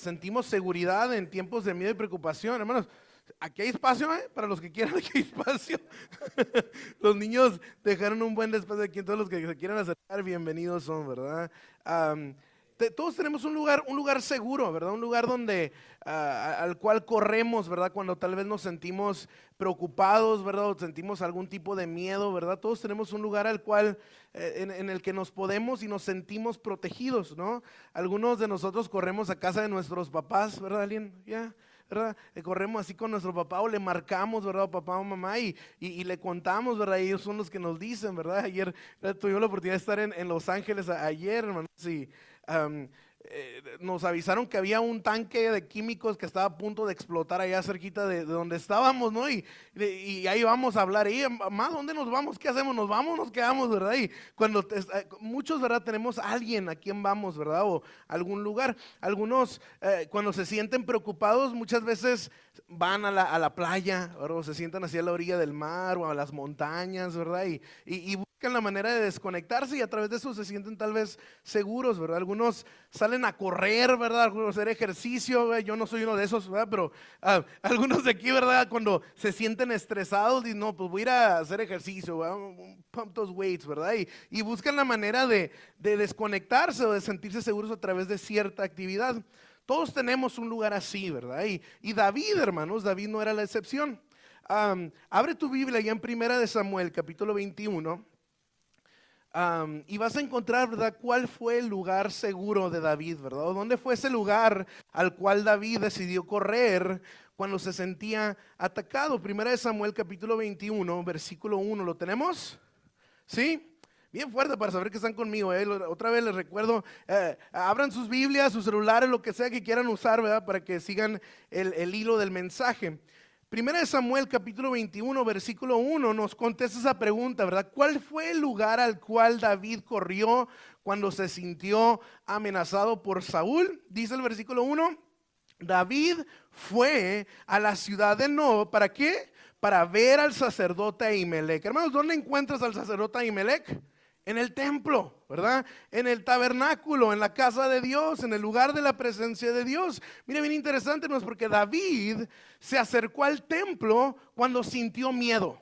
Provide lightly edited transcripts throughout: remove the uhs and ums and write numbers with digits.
sentimos seguridad en tiempos de miedo y preocupación, hermanos. Aquí hay espacio, para los que quieran, aquí hay espacio. Los niños dejaron un buen espacio aquí, todos los que se quieran acercar, bienvenidos son, ¿verdad? Todos tenemos un lugar seguro, ¿verdad? Un lugar donde, al cual corremos, ¿verdad? Cuando tal vez nos sentimos preocupados, ¿verdad? O sentimos algún tipo de miedo, ¿verdad? Todos tenemos un lugar al cual, en el que nos podemos y nos sentimos protegidos, ¿no? Algunos de nosotros corremos a casa de nuestros papás, ¿verdad, alguien? ¿Ya? ¿Verdad? Corremos así con nuestro papá o le marcamos, ¿verdad? Papá o mamá y le contamos, ¿verdad? Y ellos son los que nos dicen, ¿verdad? Ayer tuvimos la oportunidad de estar en Los Ángeles ayer, hermanos, y nos avisaron que había un tanque de químicos que estaba a punto de explotar allá cerquita de donde estábamos, ¿no? Y ahí vamos a hablar, y mamá, ¿dónde nos vamos? ¿Qué hacemos? ¿Nos vamos? ¿Nos quedamos? ¿Verdad? Y cuando muchos, ¿verdad? Tenemos a alguien a quien vamos, ¿verdad? O algún lugar. Algunos, cuando se sienten preocupados, muchas veces van a la playa, ¿verdad? O se sientan hacia la orilla del mar o a las montañas, ¿verdad? Y buscan la manera de desconectarse y a través de eso se sienten tal vez seguros, ¿verdad? Algunos salen a correr, ¿verdad? Algunos hacer ejercicio, ¿verdad? Yo no soy uno de esos, ¿verdad? Pero algunos de aquí, ¿verdad? Cuando se sienten estresados, dicen, no, pues voy a ir a hacer ejercicio, ¿verdad? Pump those weights, ¿verdad? Y buscan la manera de desconectarse o de sentirse seguros a través de cierta actividad. Todos tenemos un lugar así, ¿verdad? Y David, hermanos, David no era la excepción. Abre tu Biblia ya en Primera de Samuel, capítulo 21. Y vas a encontrar, ¿verdad? ¿Cuál fue el lugar seguro de David, verdad? ¿O dónde fue ese lugar al cual David decidió correr cuando se sentía atacado? Primera de Samuel, capítulo 21, versículo 1. ¿Lo tenemos? ¿Sí? Bien fuerte para saber que están conmigo. Otra vez les recuerdo, abran sus Biblias, sus celulares, lo que sea que quieran usar, ¿verdad? Para que sigan el hilo del mensaje. Primera de Samuel, capítulo 21, versículo 1, nos contesta esa pregunta, ¿verdad? ¿Cuál fue el lugar al cual David corrió cuando se sintió amenazado por Saúl? Dice el versículo 1, David fue a la ciudad de Nob, ¿para qué? Para ver al sacerdote Ahimelech. Hermanos, ¿dónde encuentras al sacerdote Ahimelech? En el templo, ¿verdad? En el tabernáculo, en la casa de Dios, en el lugar de la presencia de Dios. Mira, bien interesante, ¿no? Es porque David se acercó al templo cuando sintió miedo.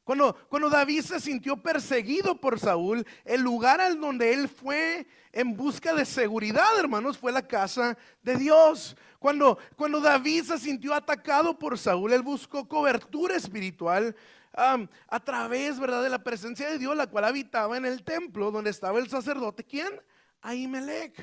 Cuando David se sintió perseguido por Saúl, el lugar al donde él fue en busca de seguridad, hermanos, fue la casa de Dios. Cuando David se sintió atacado por Saúl, él buscó cobertura espiritual a través, ¿verdad?, de la presencia de Dios, la cual habitaba en el templo donde estaba el sacerdote. ¿Quién? Ahimelech.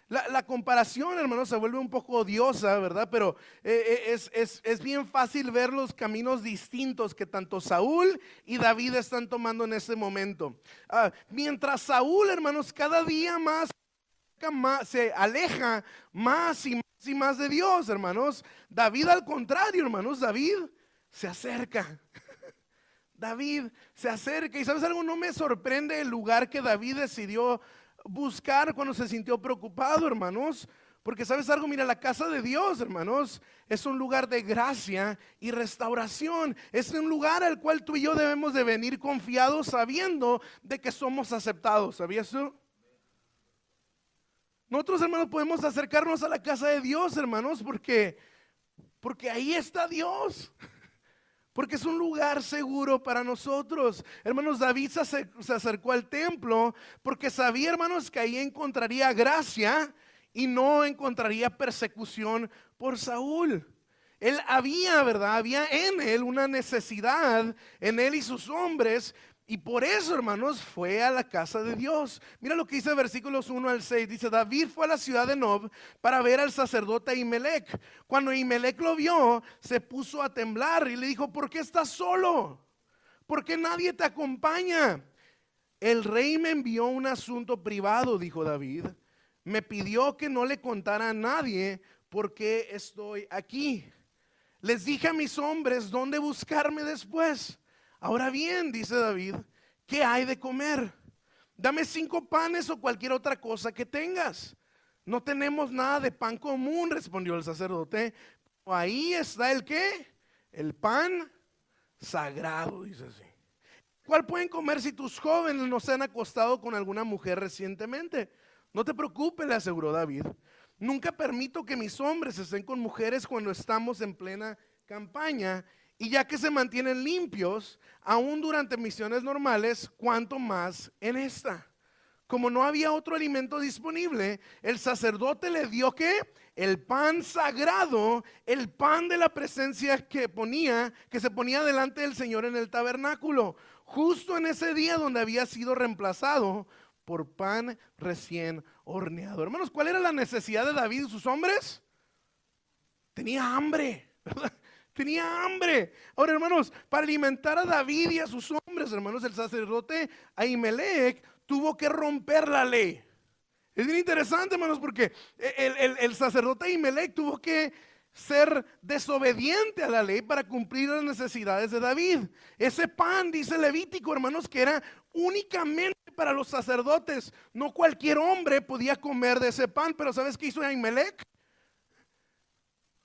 La comparación, hermanos, se vuelve un poco odiosa, ¿verdad? Pero es bien fácil ver los caminos distintos que tanto Saúl y David están tomando en este momento. Mientras Saúl, hermanos, cada día más se aleja más y más y más de Dios, hermanos. David, al contrario, hermanos, David se acerca. David se acerca. Y ¿sabes algo? No me sorprende el lugar que David decidió buscar cuando se sintió preocupado, hermanos, porque ¿sabes algo? Mira, la casa de Dios, hermanos, es un lugar de gracia y restauración. Es un lugar al cual tú y yo debemos de venir confiados, sabiendo de que somos aceptados. ¿Sabías tú? Nosotros, hermanos, podemos acercarnos a la casa de Dios, hermanos, porque ahí está Dios. Porque es un lugar seguro para nosotros. Hermanos, David se acercó al templo porque sabía, hermanos, que ahí encontraría gracia y no encontraría persecución por Saúl. Él había, ¿verdad? Había en él una necesidad, en él y sus hombres. Y por eso, hermanos, fue a la casa de Dios. Mira lo que dice versículos 1 al 6. Dice, David fue a la ciudad de Nob para ver al sacerdote Ahimelech. Cuando Ahimelech lo vio, se puso a temblar y le dijo, ¿por qué estás solo? ¿Por qué nadie te acompaña? El rey me envió un asunto privado, dijo David. Me pidió que no le contara a nadie por qué estoy aquí. Les dije a mis hombres dónde buscarme después. Ahora bien, dice David, ¿qué hay de comer? Dame 5 panes o cualquier otra cosa que tengas. No tenemos nada de pan común, respondió el sacerdote. Ahí está el ¿qué? El pan sagrado, dice así. ¿Cuál pueden comer si tus jóvenes no se han acostado con alguna mujer recientemente? No te preocupes, le aseguró David. Nunca permito que mis hombres estén con mujeres cuando estamos en plena campaña. Y ya que se mantienen limpios, aún durante misiones normales, cuanto más en esta. Como no había otro alimento disponible, el sacerdote le dio ¿qué? El pan sagrado, el pan de la presencia que se ponía delante del Señor en el tabernáculo, justo en ese día donde había sido reemplazado por pan recién horneado. Hermanos, ¿cuál era la necesidad de David y sus hombres? Tenía hambre, ¿verdad? Tenía hambre. Ahora, hermanos, para alimentar a David y a sus hombres, hermanos, el sacerdote Ahimelech tuvo que romper la ley. Es bien interesante, hermanos, porque el sacerdote Ahimelech tuvo que ser desobediente a la ley para cumplir las necesidades de David. Ese pan, dice Levítico, hermanos, que era únicamente para los sacerdotes. No cualquier hombre podía comer de ese pan, pero ¿sabes qué hizo Ahimelech?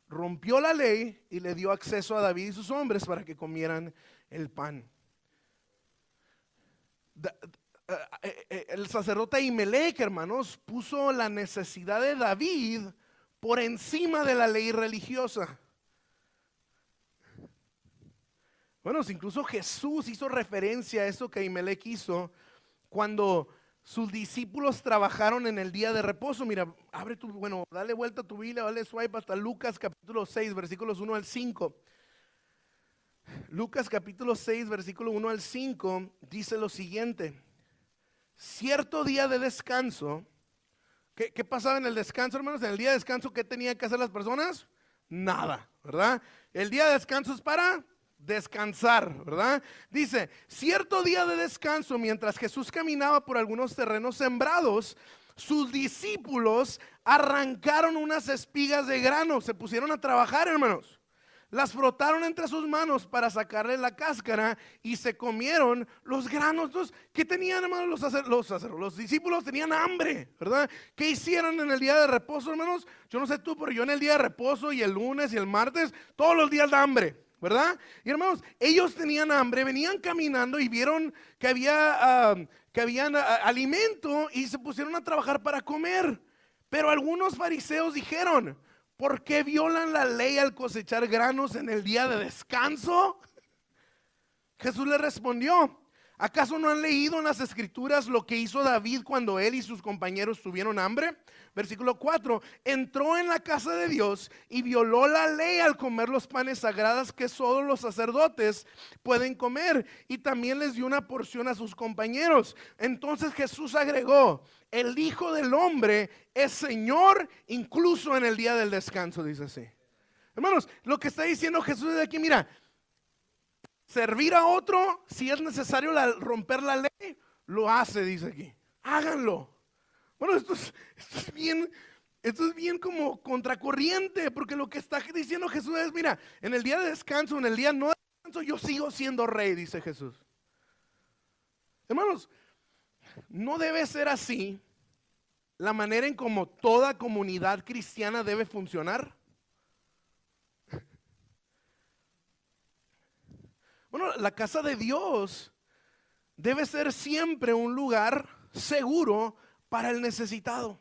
Rompió la ley y le dio acceso a David y sus hombres para que comieran el pan. El sacerdote Ahimelech, hermanos, puso la necesidad de David por encima de la ley religiosa. Bueno, incluso Jesús hizo referencia a eso que Ahimelech hizo cuando sus discípulos trabajaron en el día de reposo. Mira, dale vuelta a tu Biblia, dale swipe hasta Lucas capítulo 6, versículos 1 al 5. Lucas capítulo 6, versículo 1 al 5 dice lo siguiente. Cierto día de descanso. ¿Qué pasaba en el descanso, hermanos? En el día de descanso, ¿qué tenían que hacer las personas? Nada, ¿verdad? El día de descanso es para descansar, ¿verdad? Dice, cierto día de descanso, mientras Jesús caminaba por algunos terrenos sembrados, sus discípulos arrancaron unas espigas de grano, se pusieron a trabajar, hermanos. Las frotaron entre sus manos para sacarle la cáscara y se comieron los granos. Entonces, ¿qué tenían, hermanos? Los discípulos tenían hambre, ¿verdad? ¿Qué hicieron en el día de reposo, hermanos? Yo no sé tú, pero yo en el día de reposo y el lunes y el martes, todos los días da hambre, ¿verdad? Y hermanos, ellos tenían hambre, venían caminando y vieron que había alimento y se pusieron a trabajar para comer. Pero algunos fariseos dijeron, ¿por qué violan la ley al cosechar granos en el día de descanso? Jesús le respondió, ¿acaso no han leído en las escrituras lo que hizo David cuando él y sus compañeros tuvieron hambre? Versículo 4, entró en la casa de Dios y violó la ley al comer los panes sagrados que solo los sacerdotes pueden comer, y también les dio una porción a sus compañeros. Entonces Jesús agregó, el Hijo del Hombre es Señor incluso en el día del descanso, dice así. Hermanos, lo que está diciendo Jesús de aquí, mira, servir a otro, si es necesario romper la ley, lo hace, dice aquí. Háganlo. Bueno, esto es bien como contracorriente, porque lo que está diciendo Jesús es, mira, en el día de descanso, en el día no de descanso, yo sigo siendo rey, dice Jesús. Hermanos, no debe ser así la manera en como toda comunidad cristiana debe funcionar. Bueno, la casa de Dios debe ser siempre un lugar seguro para el necesitado.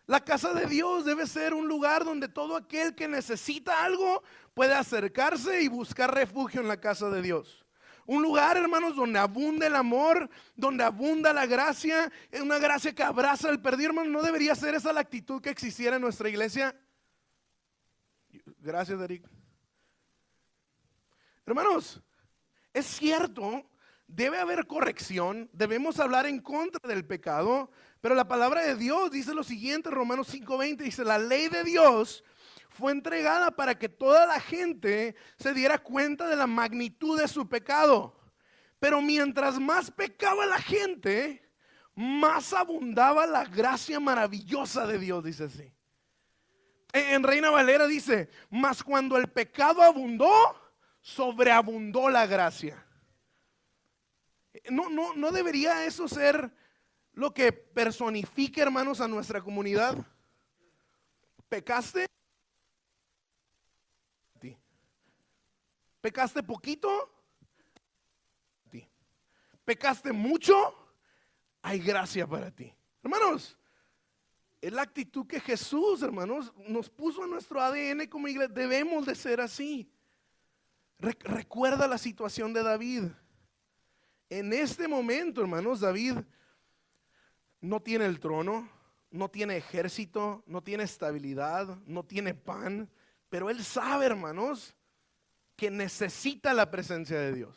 La casa de Dios debe ser un lugar donde todo aquel que necesita algo puede acercarse y buscar refugio en la casa de Dios. Un lugar, hermanos, donde abunda el amor, donde abunda la gracia, es una gracia que abraza al perdido, hermanos. ¿No debería ser esa la actitud que existiera en nuestra iglesia? Gracias, Eric. Hermanos, es cierto, debe haber corrección, debemos hablar en contra del pecado, pero la palabra de Dios dice lo siguiente, Romanos 5:20, dice, la ley de Dios fue entregada para que toda la gente se diera cuenta de la magnitud de su pecado. Pero mientras más pecaba la gente, más abundaba la gracia maravillosa de Dios, dice así. En Reina Valera dice, mas cuando el pecado abundó, sobreabundó la gracia. No debería eso ser lo que personifique, hermanos, a nuestra comunidad. ¿Pecaste? ¿Pecaste poquito? ¿Pecaste mucho? Hay gracia para ti. Hermanos, Es la actitud que Jesús, hermanos, nos puso en nuestro ADN como iglesia. Debemos de ser así. Recuerda la situación de David. En este momento, hermanos, David no tiene el trono, no tiene ejército, no tiene estabilidad, no tiene pan, pero él sabe, hermanos, que necesita la presencia de Dios.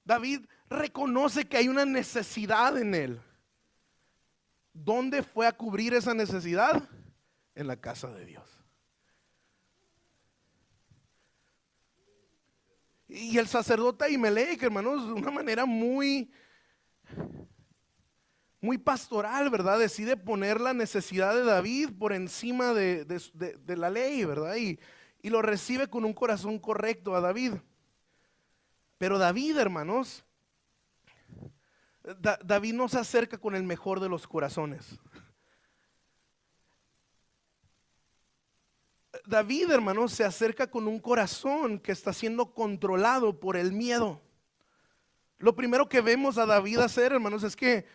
David reconoce que hay una necesidad en él. ¿Dónde fue a cubrir esa necesidad? En la casa de Dios. Y el sacerdote Ahimelech, hermanos, de una manera muy pastoral, ¿verdad? Decide poner la necesidad de David por encima de la ley, ¿verdad? Y lo recibe con un corazón correcto a David. Pero David, hermanos, David no se acerca con el mejor de los corazones. David, hermanos, se acerca con un corazón que está siendo controlado por el miedo. Lo primero que vemos a David hacer, hermanos, es que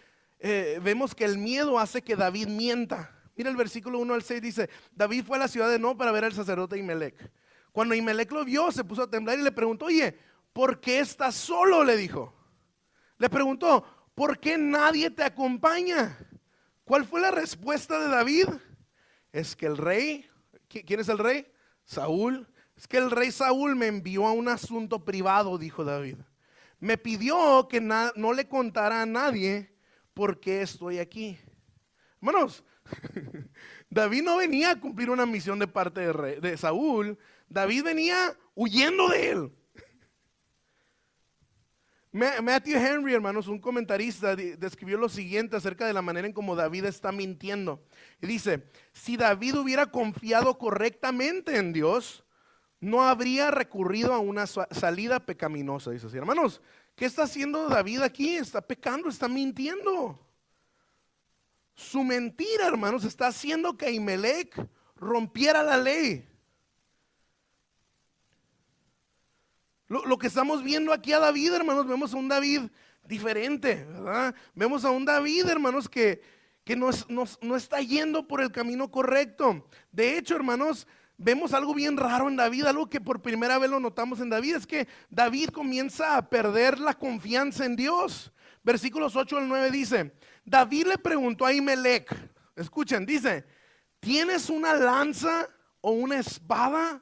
vemos que el miedo hace que David mienta. Mira el versículo 1 al 6 dice: David fue a la ciudad de Nob para ver al sacerdote Ahimelech. Cuando Ahimelech lo vio, se puso a temblar y le preguntó: oye, ¿por qué estás solo? Le dijo. Le preguntó: ¿por qué nadie te acompaña? ¿Cuál fue la respuesta de David? Es que el rey, ¿quién es el rey? Saúl. Es que el rey Saúl me envió a un asunto privado, dijo David. Me pidió que no le contara a nadie por qué estoy aquí. Hermanos, David no venía a cumplir una misión de parte de Saúl. David venía huyendo de él. Matthew Henry, hermanos, un comentarista, describió lo siguiente acerca de la manera en cómo David está mintiendo. Y dice: si David hubiera confiado correctamente en Dios, no habría recurrido a una salida pecaminosa. Dice así, hermanos, ¿qué está haciendo David aquí? Está pecando, está mintiendo. Su mentira, hermanos, está haciendo que Ahimelech rompiera la ley. Lo que estamos viendo aquí a David, hermanos, vemos a un David diferente, ¿verdad? Vemos a un David, hermanos, que no está yendo por el camino correcto. De hecho, hermanos, vemos algo bien raro en David, algo que por primera vez lo notamos en David, es que David comienza a perder la confianza en Dios. Versículos 8 al 9 dice: David le preguntó a Ahimelech, escuchen, dice: ¿tienes una lanza o una espada?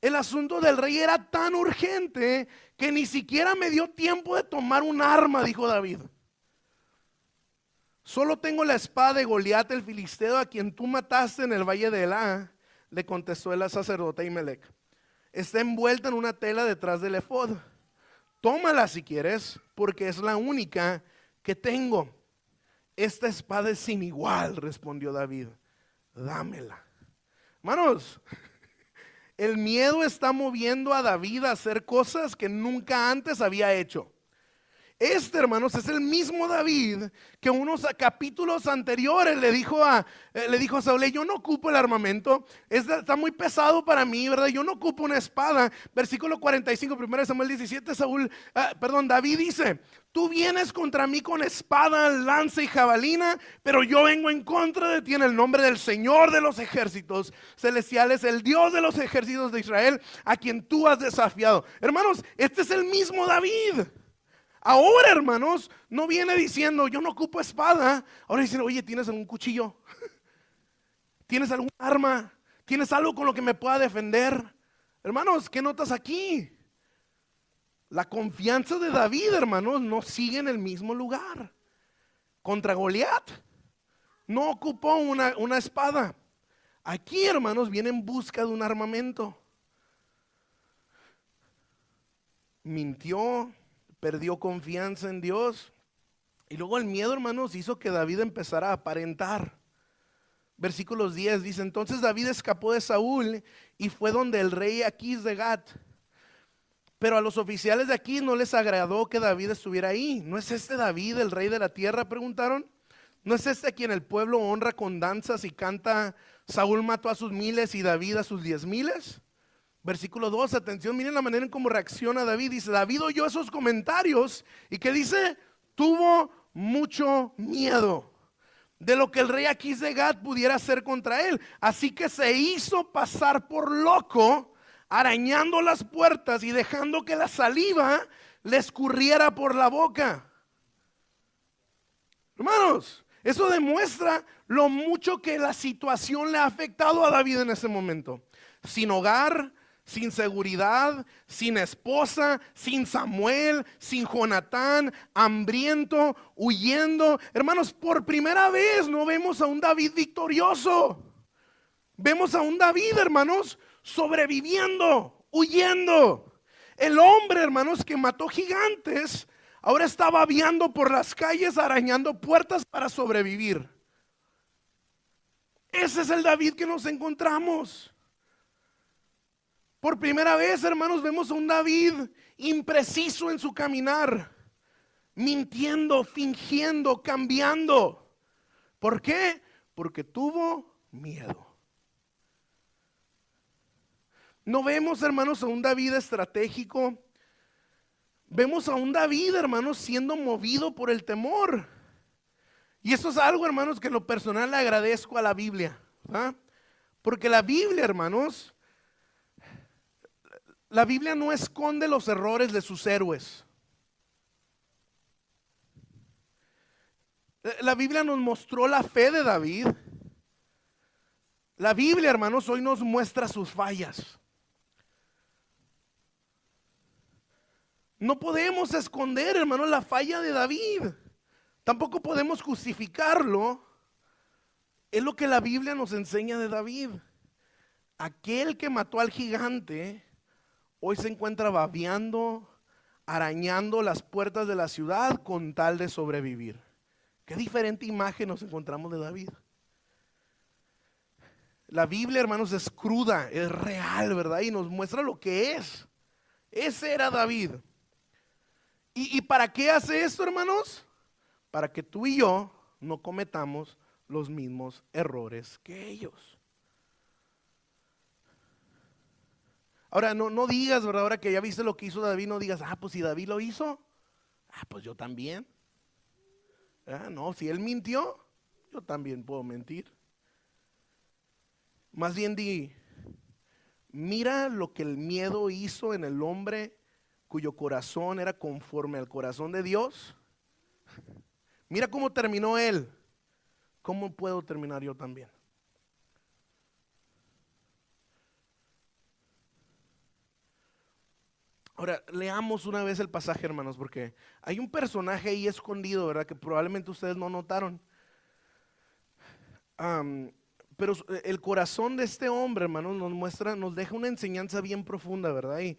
El asunto del rey era tan urgente que ni siquiera me dio tiempo de tomar un arma, dijo David. Solo tengo la espada de Goliat el filisteo, a quien tú mataste en el valle de Elá, le contestó el sacerdote Ahimelech. Está envuelta en una tela detrás del efod. Tómala si quieres, porque es la única que tengo. Esta espada es sin igual, respondió David. Dámela. Hermanos, el miedo está moviendo a David a hacer cosas que nunca antes había hecho. Este, hermanos, es el mismo David que unos capítulos anteriores le dijo a Saúl: yo no ocupo el armamento, está muy pesado para mí, ¿verdad? Yo no ocupo una espada. Versículo 45, 1 Samuel 17, David dice: tú vienes contra mí con espada, lanza y jabalina, pero yo vengo en contra de ti en el nombre del Señor de los ejércitos celestiales, el Dios de los ejércitos de Israel, a quien tú has desafiado. Hermanos, este es el mismo David. Ahora, hermanos, no viene diciendo: yo no ocupo espada. Ahora dice: oye, ¿tienes algún cuchillo? ¿Tienes algún arma? ¿Tienes algo con lo que me pueda defender? Hermanos, ¿qué notas aquí? La confianza de David, hermanos, no sigue en el mismo lugar. Contra Goliat no ocupó una espada. Aquí, hermanos, viene en busca de un armamento. Mintió, perdió confianza en Dios. Y luego el miedo, hermanos, hizo que David empezara a aparentar. Versículos 10 dice: entonces David escapó de Saúl y fue donde el rey Aquís de Gat. Pero a los oficiales de Aquís no les agradó que David estuviera ahí. ¿No es este David el rey de la tierra?, preguntaron. ¿No es este a quien el pueblo honra con danzas y canta: Saúl mató a sus miles y David a sus 10,000? Versículo 2, atención, miren la manera en cómo reacciona David. Dice: David oyó esos comentarios y ¿qué dice? Tuvo mucho miedo. de lo que el rey Aquís de Gat pudiera hacer contra él. Así que se hizo pasar por loco, arañando las puertas y dejando que la saliva le escurriera por la boca. Hermanos, eso demuestra lo mucho que la situación le ha afectado a David en ese momento. Sin hogar, sin seguridad, sin esposa, sin Samuel, sin Jonatán, hambriento, huyendo. Hermanos, por primera vez no vemos a un David victorioso. Vemos a un David, hermanos, sobreviviendo, huyendo. El hombre, hermanos, que mató gigantes, ahora está babeando por las calles, arañando puertas para sobrevivir. Ese es el David que nos encontramos. Por primera vez, hermanos, vemos a un David impreciso en su caminar, mintiendo, fingiendo, cambiando. ¿Por qué? Porque tuvo miedo. No vemos, hermanos, a un David estratégico. Vemos a un David, hermanos, siendo movido por el temor. Y eso es algo, hermanos, que en lo personal le agradezco a la Biblia, ¿verdad? Porque la Biblia, hermanos, la Biblia no esconde los errores de sus héroes. La Biblia nos mostró la fe de David. La Biblia, hermanos, hoy nos muestra sus fallas. No podemos esconder, hermanos, la falla de David. Tampoco podemos justificarlo. Es lo que la Biblia nos enseña de David. Aquel que mató al gigante hoy se encuentra babeando, arañando las puertas de la ciudad con tal de sobrevivir. Qué diferente imagen nos encontramos de David. La Biblia, hermanos, es cruda, es real, ¿verdad? Y nos muestra lo que es. Ese era David. ¿Y para qué hace esto, hermanos? Para que tú y yo no cometamos los mismos errores que ellos. Ahora, no digas, ¿verdad? Ahora que ya viste lo que hizo David, no digas, pues si David lo hizo, pues yo también. No, si él mintió, yo también puedo mentir. Más bien mira lo que el miedo hizo en el hombre cuyo corazón era conforme al corazón de Dios. Mira cómo terminó él. ¿Cómo puedo terminar yo también? Ahora, leamos una vez el pasaje, hermanos, porque hay un personaje ahí escondido, ¿verdad? Que probablemente ustedes no notaron. Pero el corazón de este hombre, hermanos, nos deja una enseñanza bien profunda, ¿verdad? Y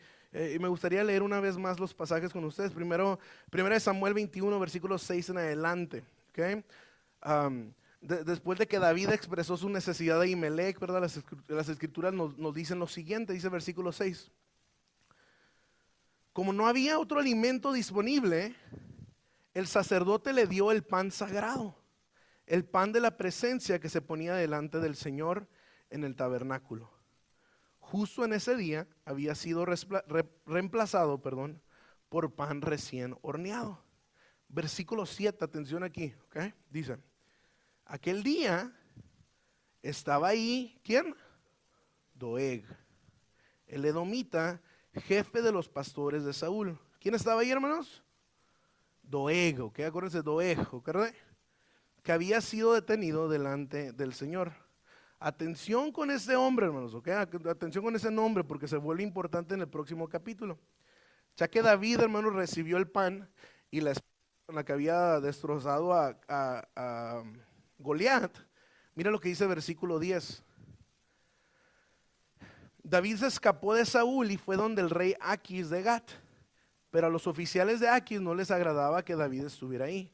me gustaría leer una vez más los pasajes con ustedes. Primero de Samuel 21, versículos 6 en adelante, ¿ok? Después de que David expresó su necesidad de Ahimelech, ¿verdad? Las escrituras nos dicen lo siguiente, dice versículo 6. Como no había otro alimento disponible, el sacerdote le dio el pan sagrado, el pan de la presencia que se ponía delante del Señor en el tabernáculo. Justo en ese día había sido reemplazado, por pan recién horneado. Versículo 7, atención aquí, ¿ok? Dice, aquel día estaba ahí, ¿quién? Doeg, el edomita, jefe de los pastores de Saúl. ¿Quién estaba ahí, hermanos? Doeg, ¿ok? Acuérdense, Doeg, ¿ok? Que había sido detenido delante del Señor. Atención con ese hombre, hermanos, ¿ok? Atención con ese nombre porque se vuelve importante en el próximo capítulo. Ya que David, hermanos, recibió el pan y la espada con la que había destrozado a Goliat, mira lo que dice versículo 10. David se escapó de Saúl y fue donde el rey Aquís de Gat. Pero a los oficiales de Aquís no les agradaba que David estuviera ahí.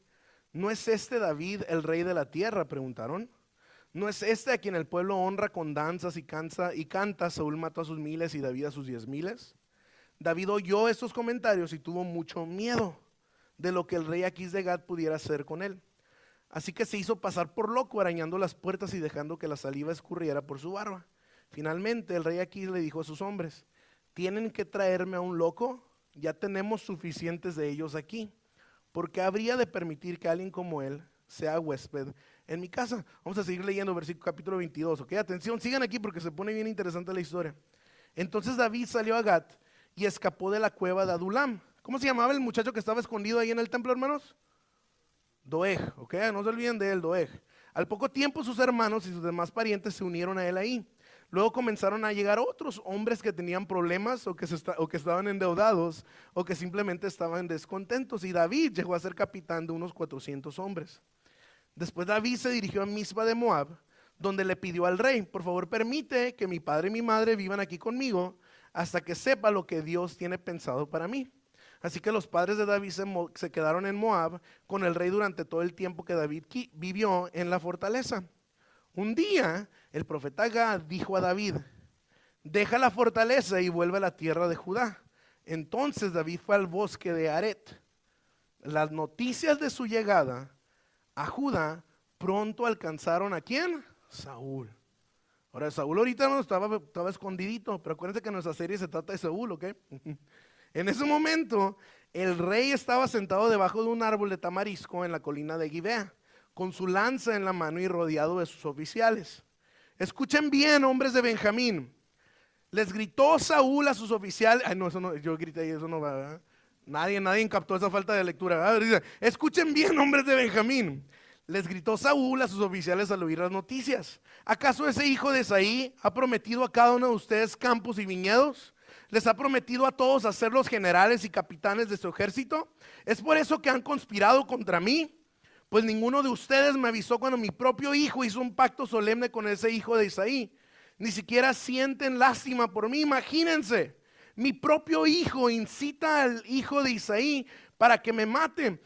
¿No es este David el rey de la tierra?, preguntaron. ¿No es este a quien el pueblo honra con danzas y canta? Saúl mató a sus miles y David a sus 10,000. David oyó estos comentarios y tuvo mucho miedo de lo que el rey Aquís de Gat pudiera hacer con él. Así que se hizo pasar por loco, arañando las puertas y dejando que la saliva escurriera por su barba. Finalmente el rey Aquís le dijo a sus hombres, ¿tienen que traerme a un loco? Ya tenemos suficientes de ellos aquí. ¿Por qué habría de permitir que alguien como él sea huésped en mi casa. Vamos a seguir leyendo versículo capítulo 22, ¿ok? Atención, sigan aquí porque se pone bien interesante la historia. Entonces David salió a Gat y escapó de la cueva de Adulam. ¿Cómo se llamaba el muchacho que estaba escondido ahí en el templo, hermanos? Doeg, ¿ok? No se olviden de él, Doeg. Al poco tiempo sus hermanos y sus demás parientes se unieron a él ahí. Luego comenzaron a llegar otros hombres que tenían problemas o que estaban endeudados o que simplemente estaban descontentos. Y David llegó a ser capitán de unos 400 hombres. Después David se dirigió a Mispa de Moab, donde le pidió al rey: por favor, permite que mi padre y mi madre vivan aquí conmigo hasta que sepa lo que Dios tiene pensado para mí. Así que los padres de David se quedaron en Moab con el rey durante todo el tiempo que David vivió en la fortaleza. Un día el profeta Gad dijo a David: deja la fortaleza y vuelve a la tierra de Judá. Entonces David fue al bosque de Aret. Las noticias de su llegada a Judá pronto alcanzaron ¿a quién? Saúl. Ahora Saúl ahorita no estaba escondidito, pero acuérdense que nuestra serie se trata de Saúl, ¿ok? En ese momento el rey estaba sentado debajo de un árbol de tamarisco en la colina de Gibea, con su lanza en la mano y rodeado de sus oficiales. Escuchen bien, hombres de Benjamín. Les gritó Saúl a sus oficiales. Ay, no, eso no, yo grité y eso no va, ¿verdad? Nadie captó esa falta de lectura, ¿verdad? Dice: escuchen bien, hombres de Benjamín. Les gritó Saúl a sus oficiales al oír las noticias: ¿acaso ese hijo de Isaí ha prometido a cada uno de ustedes campos y viñedos? ¿Les ha prometido a todos hacer los generales y capitanes de su ejército? ¿Es por eso que han conspirado contra mí? Pues ninguno de ustedes me avisó cuando mi propio hijo hizo un pacto solemne con ese hijo de Isaí. Ni siquiera sienten lástima por mí. Imagínense, mi propio hijo incita al hijo de Isaí para que me mate.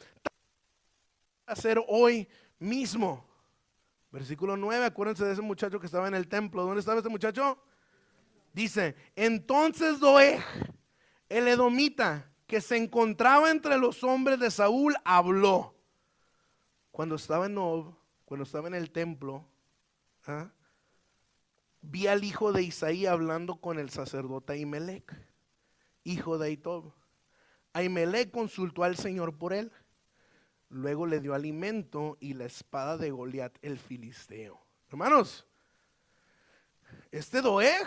Hacer hoy mismo. Versículo 9, acuérdense de ese muchacho que estaba en el templo. ¿Dónde estaba este muchacho? Dice: entonces Doeg, el edomita, que se encontraba entre los hombres de Saúl, habló. Cuando estaba en Nob, cuando estaba en el templo, vi al hijo de Isaí hablando con el sacerdote Ahimelech, hijo de Ahitob. Ahimelech consultó al Señor por él. Luego le dio alimento y la espada de Goliat el filisteo. Hermanos, este Doeg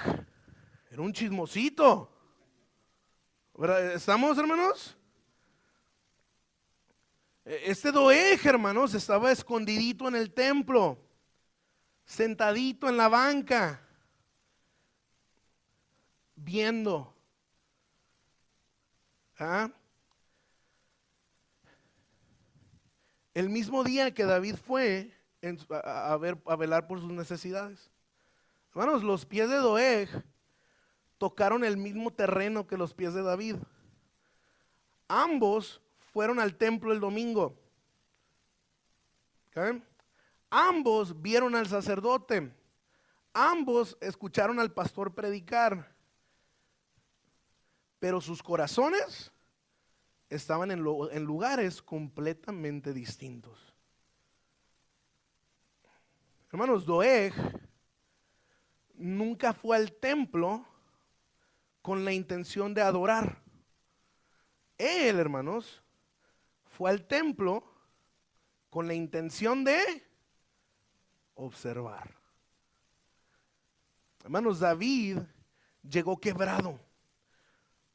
era un chismosito, ¿verdad? ¿Estamos, hermanos? Este Doeg, hermanos, estaba escondidito en el templo, sentadito en la banca, viendo. El mismo día que David fue a velar por sus necesidades. Hermanos, los pies de Doeg tocaron el mismo terreno que los pies de David. Ambos fueron al templo el domingo. ¿Okay? Ambos vieron al sacerdote. Ambos escucharon al pastor predicar. Pero sus corazones estaban en lugares completamente distintos. Hermanos, Doeg nunca fue al templo con la intención de adorar. Él, hermanos, fue al templo con la intención de observar. Hermanos, David llegó quebrado.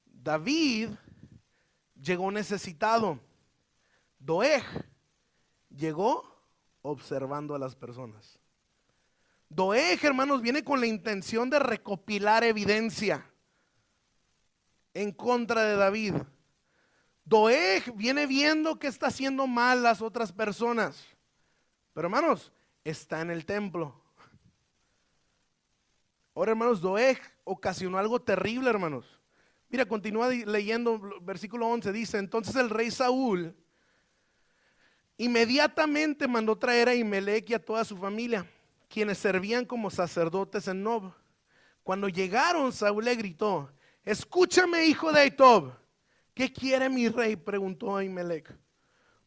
David llegó necesitado. Doeg llegó observando a las personas. Doeg, hermanos, viene con la intención de recopilar evidencia en contra de David. Doeg viene viendo que está haciendo mal las otras personas. Pero, hermanos, está en el templo. Ahora, hermanos, Doeg ocasionó algo terrible, hermanos. Mira, continúa leyendo, versículo 11, dice: entonces el rey Saúl inmediatamente mandó traer a Ahimelech y a toda su familia, quienes servían como sacerdotes en Nob. Cuando llegaron, Saúl le gritó: escúchame, hijo de Ahitob. ¿Qué quiere mi rey?, preguntó Ahimelech.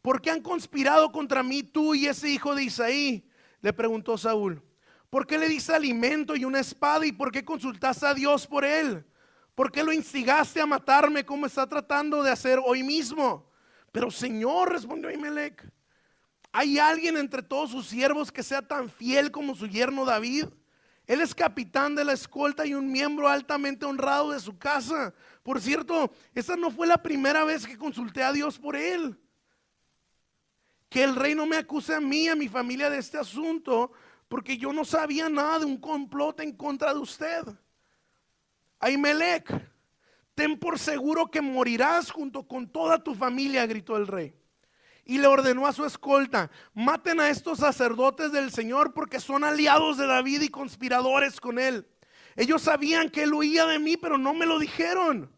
¿Por qué han conspirado contra mí tú y ese hijo de Isaí?, le preguntó Saúl. ¿Por qué le diste alimento y una espada? ¿Y por qué consultaste a Dios por él? ¿Por qué lo instigaste a matarme como está tratando de hacer hoy mismo? Pero Señor, respondió Ahimelech, ¿Hay alguien entre todos sus siervos que sea tan fiel como su yerno David? Él es capitán de la escolta y un miembro altamente honrado de su casa. Por cierto, esa no fue la primera vez que consulté a Dios por él. Que el rey no me acuse a mí, a mi familia de este asunto, porque yo no sabía nada de un complot en contra de usted. Ahimelech, ten por seguro que morirás junto con toda tu familia, gritó el rey. Y le ordenó a su escolta: maten a estos sacerdotes del Señor, porque son aliados de David y conspiradores con él. Ellos sabían que él huía de mí, pero no me lo dijeron.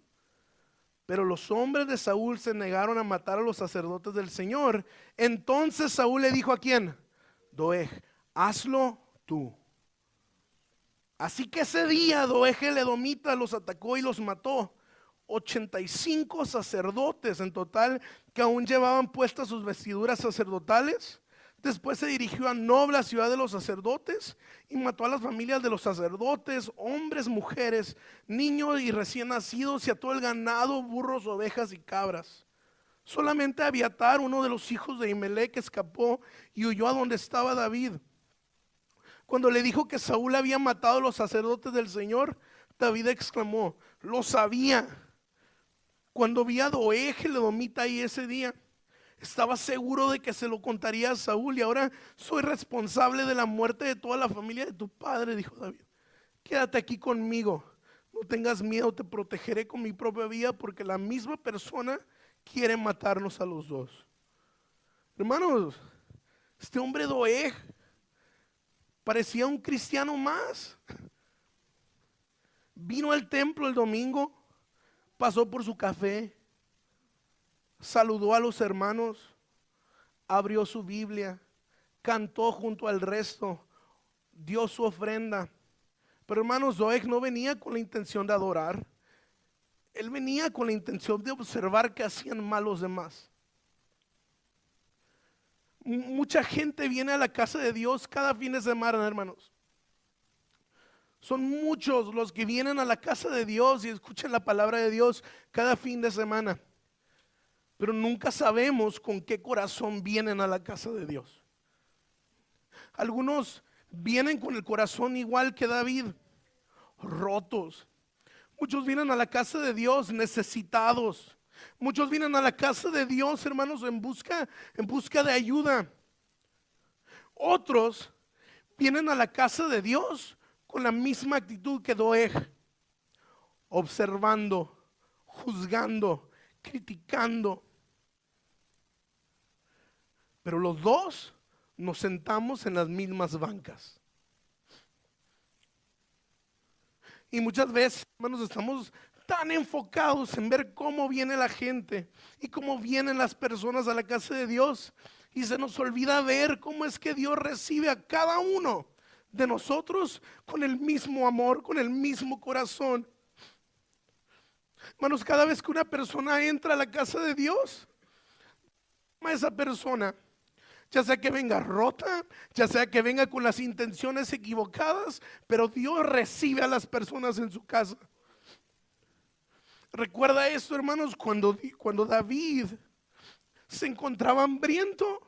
Pero los hombres de Saúl se negaron a matar a los sacerdotes del Señor. Entonces Saúl le dijo, ¿a quién? Doeg, hazlo tú. Así que ese día Doeg el edomita los atacó y los mató. 85 sacerdotes en total que aún llevaban puestas sus vestiduras sacerdotales. Después se dirigió a Nob, la ciudad de los sacerdotes, y mató a las familias de los sacerdotes, hombres, mujeres, niños y recién nacidos, y a todo el ganado, burros, ovejas y cabras. Solamente Abiatar, uno de los hijos de Ahimelech, escapó y huyó a donde estaba David. Cuando le dijo que Saúl había matado a los sacerdotes del Señor, David exclamó: lo sabía. Cuando vi a Doeg el edomita ahí ese día, estaba seguro de que se lo contaría a Saúl, y ahora soy responsable de la muerte de toda la familia de tu padre, dijo David. Quédate aquí conmigo, no tengas miedo, te protegeré con mi propia vida, porque la misma persona quiere matarnos a los dos. Hermanos, este hombre Doeg parecía un cristiano más. Vino al templo el domingo, pasó por su café, saludó a los hermanos, abrió su Biblia, cantó junto al resto, dio su ofrenda. Pero hermanos, Doeg no venía con la intención de adorar. Él venía con la intención de observar qué hacían mal los demás. Mucha gente viene a la casa de Dios cada fin de semana, hermanos. Son muchos los que vienen a la casa de Dios y escuchan la palabra de Dios cada fin de semana. Pero nunca sabemos con qué corazón vienen a la casa de Dios. Algunos vienen con el corazón igual que David, rotos. Muchos vienen a la casa de Dios necesitados. Muchos vienen a la casa de Dios, hermanos, en busca de ayuda. Otros vienen a la casa de Dios con la misma actitud que Doeg, observando, juzgando, criticando. Pero los dos nos sentamos en las mismas bancas. Y muchas veces, hermanos, estamos tan enfocados en ver cómo viene la gente y cómo vienen las personas a la casa de Dios, y se nos olvida ver cómo es que Dios recibe a cada uno de nosotros con el mismo amor, con el mismo corazón. Hermanos, cada vez que una persona entra a la casa de Dios, a esa persona, ya sea que venga rota, ya sea que venga con las intenciones equivocadas, pero Dios recibe a las personas en su casa. Recuerda esto, hermanos, cuando David se encontraba hambriento,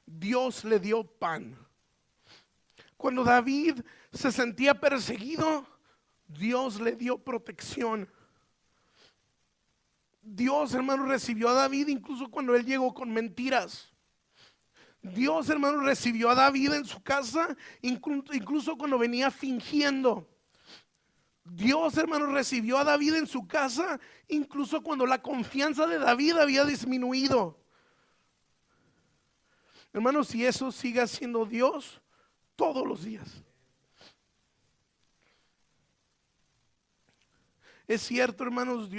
Dios le dio pan. Cuando David se sentía perseguido, Dios le dio protección. Dios, hermano, recibió a David incluso cuando él llegó con mentiras. Dios, hermano, recibió a David en su casa incluso cuando venía fingiendo. Dios, hermano, recibió a David en su casa incluso cuando la confianza de David había disminuido. Hermanos, si eso sigue siendo Dios todos los días. Es cierto, hermanos,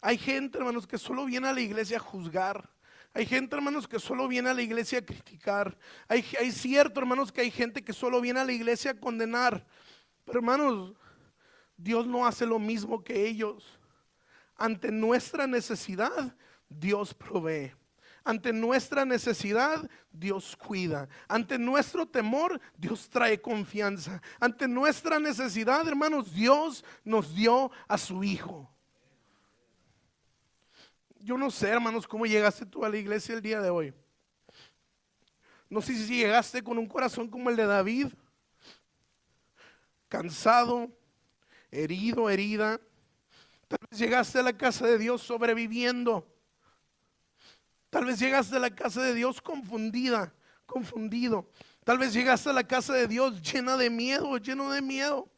hay gente, hermanos, que solo viene a la iglesia a juzgar. Hay gente, hermanos, que solo viene a la iglesia a criticar. Hay cierto, hermanos, que hay gente que solo viene a la iglesia a condenar. Pero, hermanos, Dios no hace lo mismo que ellos. Ante nuestra necesidad, Dios provee. Ante nuestra necesidad, Dios cuida. Ante nuestro temor, Dios trae confianza. Ante nuestra necesidad, hermanos, Dios nos dio a su Hijo. Yo no sé, hermanos, cómo llegaste tú a la iglesia el día de hoy. No sé si llegaste con un corazón como el de David, cansado, herido, herida. Tal vez llegaste a la casa de Dios sobreviviendo. Tal vez llegaste a la casa de Dios confundida, confundido. Tal vez llegaste a la casa de Dios llena de miedo, lleno de miedo.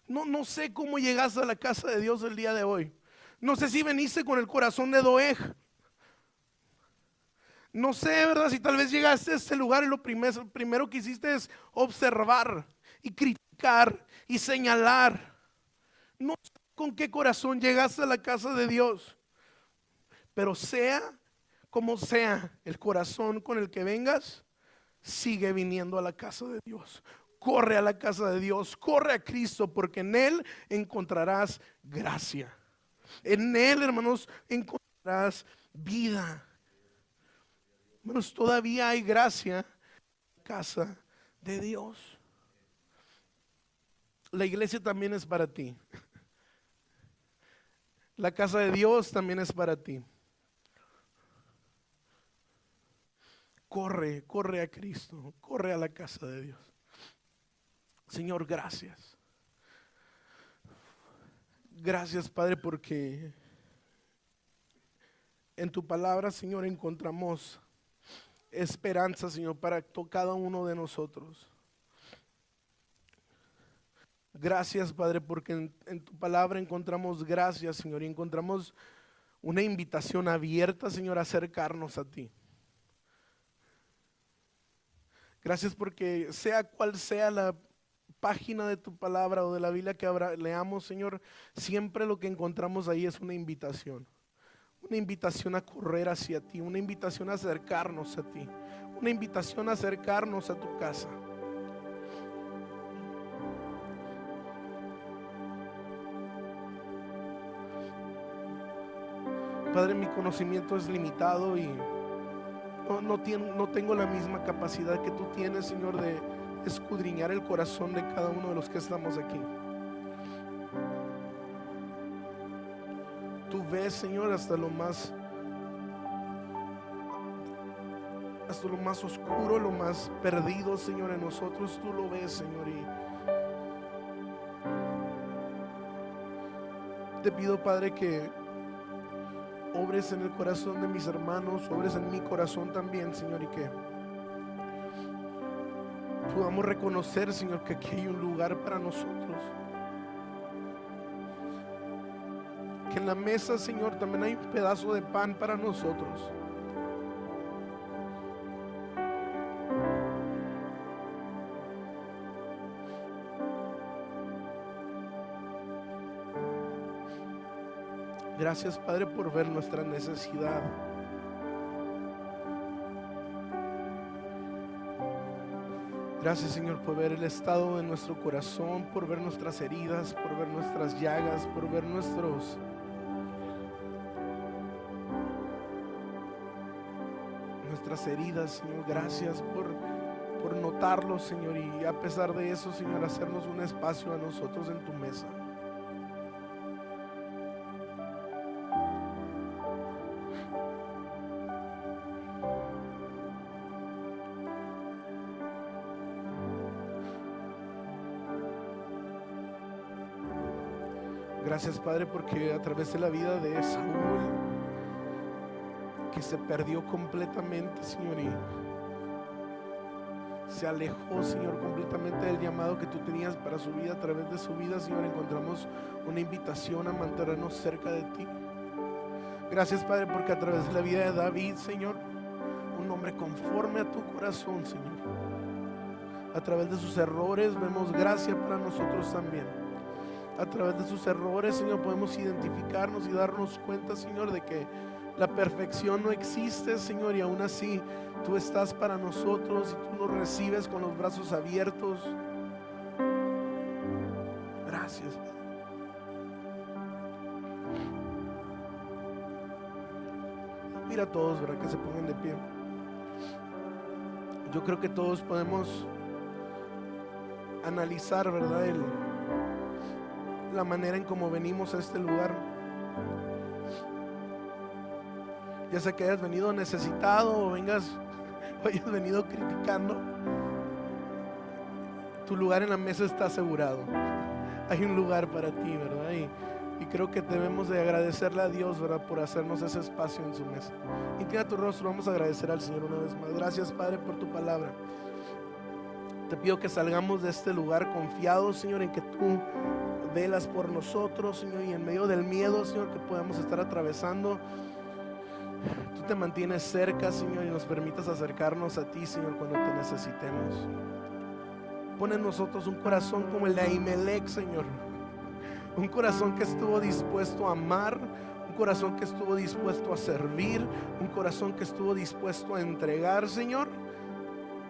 No sé cómo llegaste a la casa de Dios el día de hoy. No sé si veniste con el corazón de Doeg. No sé, ¿verdad? Si tal vez llegaste a este lugar y lo primero que hiciste es observar y criticar y señalar. No sé con qué corazón llegaste a la casa de Dios, pero sea como sea el corazón con el que vengas, sigue viniendo a la casa de Dios. Corre a la casa de Dios, corre a Cristo, porque en Él encontrarás gracia. En Él, hermanos, encontrarás vida. Hermanos, todavía hay gracia en la casa de Dios. La iglesia también es para ti. La casa de Dios también es para ti. Corre, corre a Cristo, corre a la casa de Dios. Señor, gracias. Gracias, Padre, porque en tu palabra, Señor, encontramos esperanza, Señor, para cada uno de nosotros. Gracias, Padre, porque en tu palabra encontramos gracias, Señor, y encontramos una invitación abierta, Señor, a acercarnos a ti. Gracias porque sea cual sea la página de tu palabra o de la Biblia que leamos, Señor, siempre lo que encontramos ahí es una invitación. Una invitación a correr hacia ti, una invitación a acercarnos a ti, una invitación a acercarnos a tu casa. Padre, mi conocimiento es limitado y no tengo la misma capacidad que tú tienes, Señor, de escudriñar el corazón de cada uno de los que estamos aquí. Tú ves, Señor, hasta lo más oscuro, lo más perdido, Señor, en nosotros. Tú lo ves, Señor, y te pido, Padre, que obres en el corazón de mis hermanos, obres en mi corazón también, Señor, y que podamos reconocer, Señor, que aquí hay un lugar para nosotros. Que en la mesa, Señor, también hay un pedazo de pan para nosotros. Gracias, Padre, por ver nuestra necesidad. Gracias, Señor, por ver el estado de nuestro corazón, por ver nuestras heridas, por ver nuestras llagas, por ver nuestras heridas, Señor. Gracias por notarlo, Señor, y a pesar de eso, Señor, hacernos un espacio a nosotros en tu mesa. Gracias, Padre, porque a través de la vida de Saúl, que se perdió completamente, Señor, y se alejó, Señor, completamente del llamado que tú tenías para su vida, a través de su vida, Señor, encontramos una invitación a mantenernos cerca de ti. Gracias, Padre, porque a través de la vida de David, Señor, un hombre conforme a tu corazón, Señor, a través de sus errores vemos gracia para nosotros también. A través de sus errores, Señor, podemos identificarnos y darnos cuenta, Señor, de que la perfección no existe, Señor, y aún así tú estás para nosotros y tú nos recibes con los brazos abiertos. Gracias. Mira a todos, ¿verdad? Que se pongan de pie. Yo creo que todos podemos analizar, ¿verdad? La manera en cómo venimos a este lugar. Ya sea que hayas venido necesitado o tú hayas venido criticando, tu lugar en la mesa está asegurado. Hay un lugar para ti, ¿verdad? Y creo que debemos de agradecerle a Dios, ¿verdad? Por hacernos ese espacio en su mesa. Inclina tu rostro, vamos a agradecer al Señor una vez más. Gracias, Padre, por tu palabra. Te pido que salgamos de este lugar confiados, Señor, en que tú velas por nosotros, Señor, y en medio del miedo, Señor, que podamos estar atravesando, tú te mantienes cerca, Señor, y nos permitas acercarnos a ti, Señor, cuando te necesitemos. Pon en nosotros un corazón como el de Ahimelech, Señor. Un corazón que estuvo dispuesto a amar, un corazón que estuvo dispuesto a servir, un corazón que estuvo dispuesto a entregar, Señor,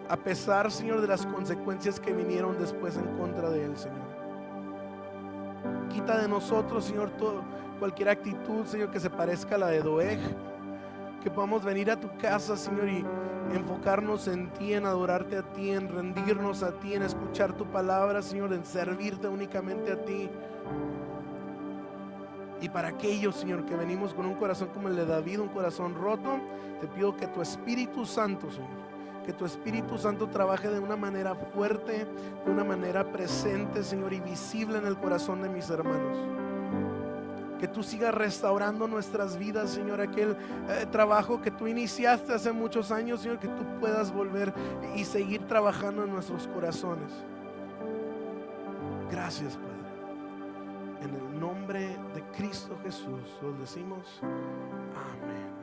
a pesar, Señor, de las consecuencias que vinieron después en contra de él, Señor. Quita de nosotros, Señor, cualquier actitud, Señor, que se parezca a la de Doeg. Que podamos venir a tu casa, Señor, y enfocarnos en ti, en adorarte a ti, en rendirnos a ti, en escuchar tu palabra, Señor, en servirte únicamente a ti. Y para aquellos, Señor, que venimos con un corazón como el de David, un corazón roto, te pido que tu Espíritu Santo, Señor, que tu Espíritu Santo trabaje de una manera fuerte, de una manera presente, Señor, y visible en el corazón de mis hermanos. Que tú sigas restaurando nuestras vidas, Señor, aquel trabajo que tú iniciaste hace muchos años, Señor, que tú puedas volver y seguir trabajando en nuestros corazones. Gracias, Padre. En el nombre de Cristo Jesús, os decimos amén.